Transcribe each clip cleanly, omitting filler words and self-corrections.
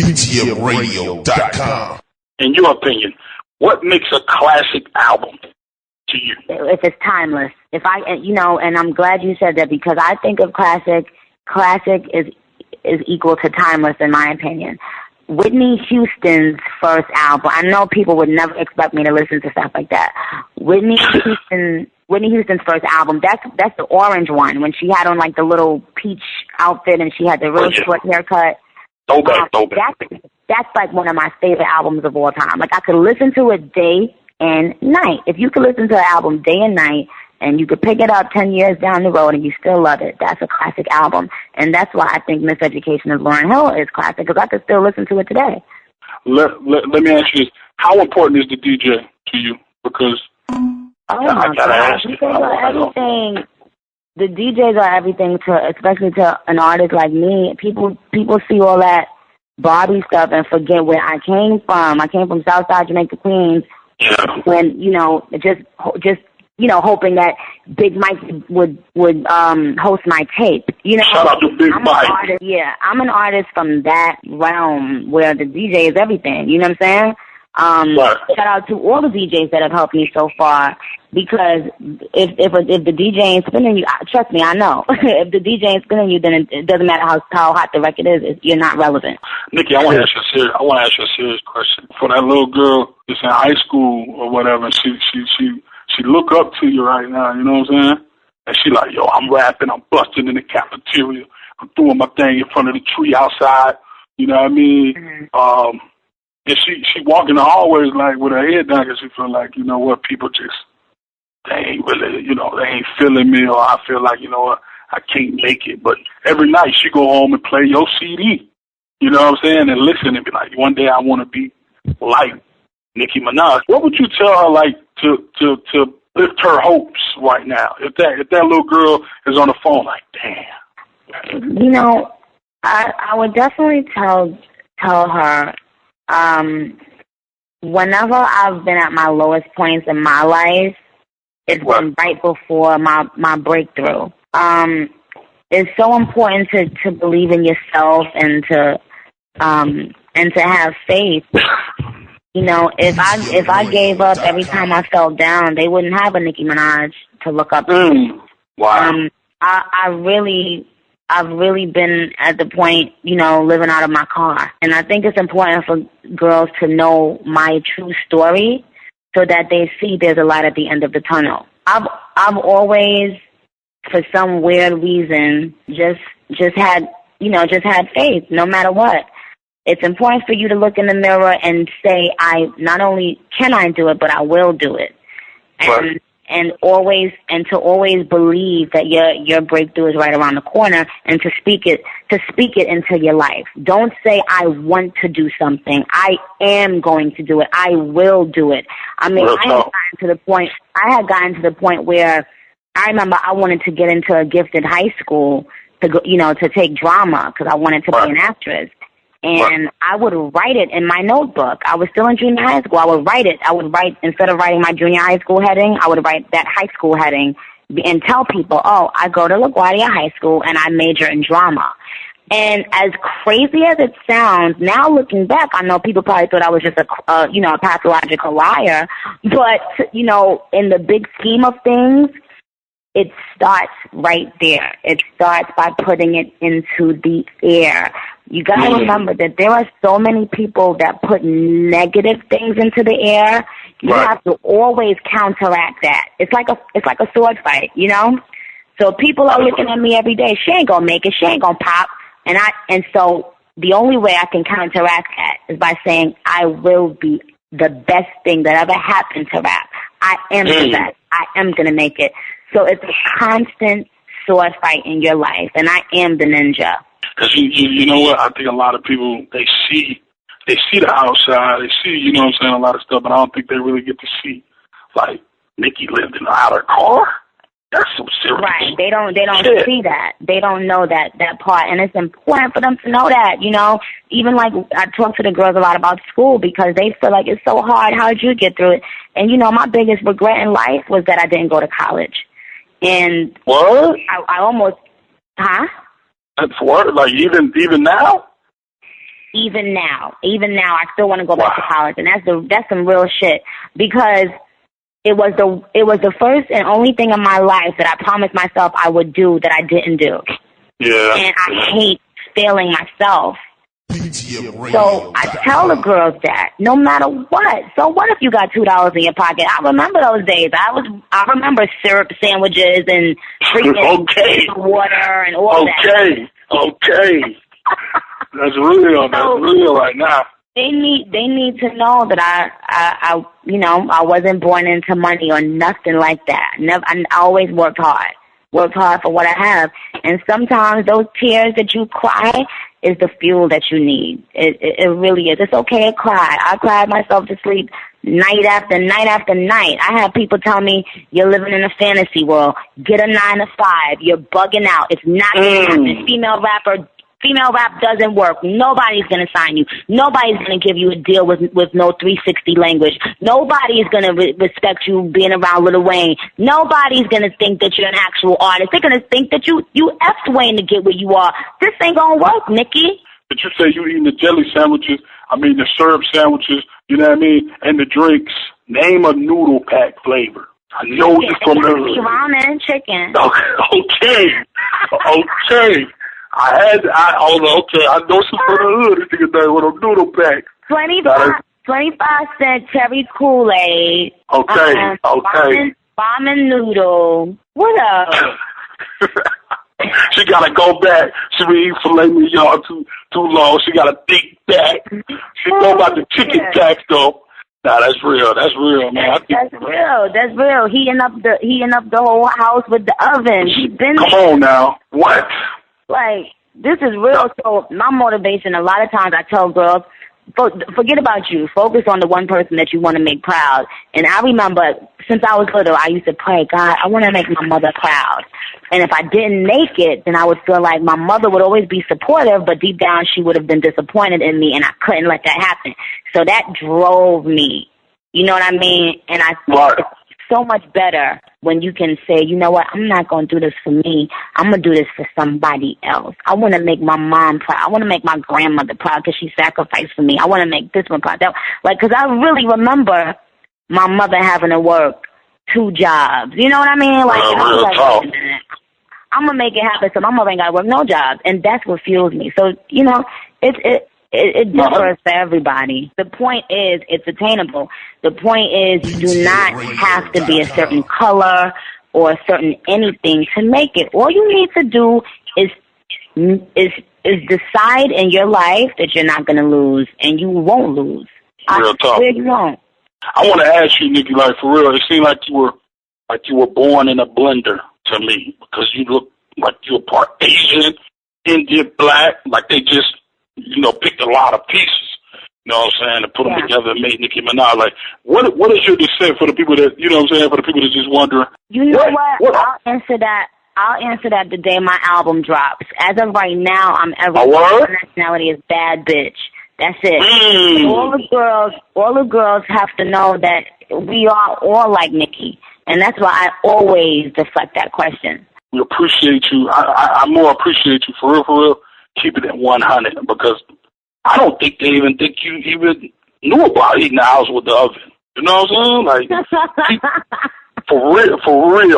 BTMRadio.com. In your opinion, what makes a classic album to you? If it's timeless. If I, and I'm glad you said that, because I think of classic is equal to timeless in my opinion. Whitney Houston's first album, I know people would never expect me to listen to stuff like that. Whitney Houston's first album, that's the orange one, when she had on like the little peach outfit and she had the real short haircut. That's like one of my favorite albums of all time. Like, I could listen to it day and night. If you could listen to an album day and night, and you could pick it up 10 years down the road and you still love it, that's a classic album. And that's why I think Miseducation of Lauryn Hill is classic, because I could still listen to it today. Let me ask you this. How important is the DJ to you? Because my gosh, everything. The DJs are everything especially to an artist like me. People see all that Barbie stuff and forget where I came from. I came from Southside Jamaica, Queens. When just hoping that Big Mike would host my tape. Shout out to Big Mike. I'm an artist from that realm where the DJ is everything. You know what I'm saying? Shout out to all the DJs that have helped me so far, because if the DJ ain't spinning you, trust me, I know. If the DJ ain't spinning you, then it doesn't matter how hot the record is. You're not relevant. Nikki, I want to ask you a serious question. For that little girl that's in high school or whatever, she look up to you right now, you know what I'm saying? And she like, yo, I'm rapping, I'm busting in the cafeteria, I'm doing my thing in front of the tree outside, you know what I mean? Mm-hmm. And she walking the hallways like with her head down, because she feel like, you know what, people just, they ain't really, they ain't feeling me, or I feel like, you know what, I can't make it. But every night she go home and play your CD, you know what I'm saying, and listen and be like, one day I want to be like Nicki Minaj. What would you tell her, like, to lift her hopes right now? If that little girl is on the phone, like, damn. I would definitely tell her, whenever I've been at my lowest points in my life, it's been right before my breakthrough. It's so important to believe in yourself and to have faith. If I gave up every time I fell down, they wouldn't have a Nicki Minaj to look up to. Wow. I've really been at the point, living out of my car. And I think it's important for girls to know my true story so that they see there's a light at the end of the tunnel. I've always, for some weird reason, just had faith no matter what. It's important for you to look in the mirror and say, I not only can I do it, but I will do it. And to always believe that your breakthrough is right around the corner, and to speak it into your life. Don't say, I want to do something. I am going to do it. I will do it. I mean, I had gotten to the point where I remember I wanted to get into a gifted high school to take drama, because I wanted to be an actress. And I would write it in my notebook. I was still in junior high school. I would write, instead of writing my junior high school heading, I would write that high school heading and tell people, I go to LaGuardia High School and I major in drama. And as crazy as it sounds, now looking back, I know people probably thought I was just a pathological liar. But, in the big scheme of things, it starts right there. It starts by putting it into the air. You got to remember that there are so many people that put negative things into the air. You have to always counteract that. It's like a sword fight, So people are looking at me every day. She ain't gonna make it. She ain't gonna pop. And so the only way I can counteract that is by saying I will be the best thing that ever happened to rap. I am the best. I am gonna make it. So it's a constant sword fight in your life, and I am the ninja. Because you know what? I think a lot of people, they see the outside, they see, a lot of stuff, but I don't think they really get to see, like, Nicki lived in an outer car. That's some serious. Right. They don't see that. They don't know that part, and it's important for them to know that. Even like I talk to the girls a lot about school, because they feel like it's so hard. How did you get through it? And my biggest regret in life was that I didn't go to college. And what? I almost, That's what? Like even now? Even now, I still want to go back to college, and that's some real shit, because it was the first and only thing in my life that I promised myself I would do that I didn't do. Yeah. And I hate failing myself. So I tell the girls that no matter what. So what if you got $2 in your pocket? I remember those days. I remember syrup sandwiches and freaking water and all that. Okay. That's real. That's real right now. They need to know that I wasn't born into money or nothing like that. I always worked hard for what I have. And sometimes those tears that you cry is the fuel that you need. It really is. It's okay to cry. I cried myself to sleep night after night after night. I have people tell me, you're living in a fantasy world. Get a 9 to 5. You're bugging out. It's not going to happen. Female rap doesn't work. Nobody's going to sign you. Nobody's going to give you a deal with no 360 language. Nobody's going to respect you being around Lil Wayne. Nobody's going to think that you're an actual artist. They're going to think that you effed Wayne to get where you are. This ain't going to work, Nicki. But you say you eating the jelly sandwiches, the syrup sandwiches, you know what I mean, and the drinks. Name a noodle pack flavor. I know you're from the hood. Ramen, chicken. Okay. I know she's from the hood. This nigga done with a noodle pack. 25-cent cherry Kool-Aid. Okay. Ramen noodle. What up? She gotta go back. She been eating filet mignon too long. She gotta think back. She know about the chicken tax though. Nah, that's real. That's real, man. That's real. Heating up the whole house with the oven. Come on now. What? Like, this is real. So my motivation, a lot of times I tell girls, forget about you. Focus on the one person that you want to make proud. And I remember, since I was little, I used to pray, God, I want to make my mother proud. And if I didn't make it, then I would feel like my mother would always be supportive, but deep down she would have been disappointed in me, and I couldn't let that happen. So that drove me. You know what I mean? And I think it's so much better when you can say, you know what, I'm not going to do this for me. I'm going to do this for somebody else. I want to make my mom proud. I want to make my grandmother proud because she sacrificed for me. I want to make this one proud. Because I really remember my mother having to work 2 jobs. You know what I mean? Like, I was like, wait a minute. I'm going to make it happen so my mother ain't got to work no jobs. And that's what fuels me. So, you know, it differs for everybody. The point is, it's attainable. The point is, you do not have to be a certain color or a certain anything to make it. All you need to do is decide in your life that you're not going to lose, and you won't lose. Real talk. You won't. I want to ask you, Nicki, like for real, it seemed like you were born in a blender to me, because you look like you're part Asian, Indian, black, like they just, picked a lot of pieces, you know what I'm saying, to put them together and made Nicki Minaj. Like, what is your descent for the people that, you know what I'm saying, for the people that just wondering? You know what? I'll answer that the day my album drops. As of right now, my nationality is bad bitch. That's it. All the girls have to know that we are all like Nicki, and that's why I always deflect that question. We appreciate you. I more appreciate you for real. Keep it at 100, because I don't think they even think you even knew about eating the house with the oven. You know what I'm saying? Like, for real.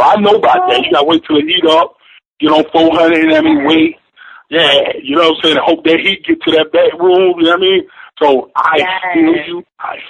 I know about that. You gotta wait till it heat up. 400, wait. Yeah, you know what I'm saying? I hope that heat get to that back room, you know what I mean? So I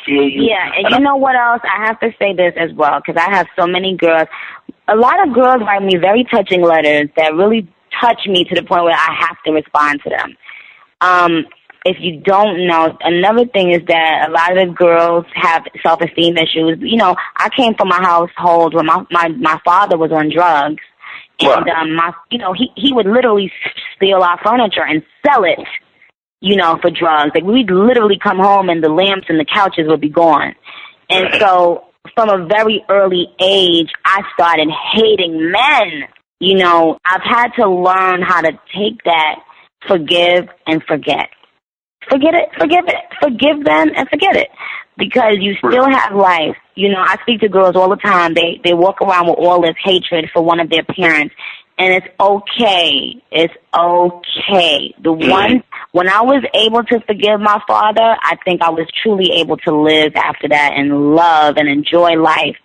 feel you. Yeah, and you know what else? I have to say this as well, because I have so many girls. A lot of girls write me very touching letters that really touch me to the point where I have to respond to them. If you don't know, another thing is that a lot of the girls have self-esteem issues. I came from a household where my father was on drugs. And he would literally steal our furniture and sell it, for drugs. Like, we'd literally come home and the lamps and the couches would be gone. And so from a very early age, I started hating men. I've had to learn how to take that, forgive and forget. Forgive them and forget it. Because you still have life. I speak to girls all the time. They walk around with all this hatred for one of their parents. And it's okay. It's okay. The ones when I was able to forgive my father, I think I was truly able to live after that and love and enjoy life.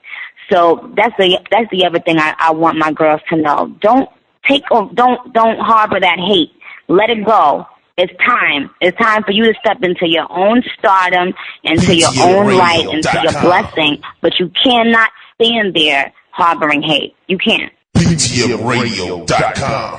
So that's the other thing I want my girls to know. Don't harbor that hate. Let it go. It's time. It's time for you to step into your own stardom, into your own light, into your blessing. But you cannot stand there harboring hate. You can't. PTFradio.com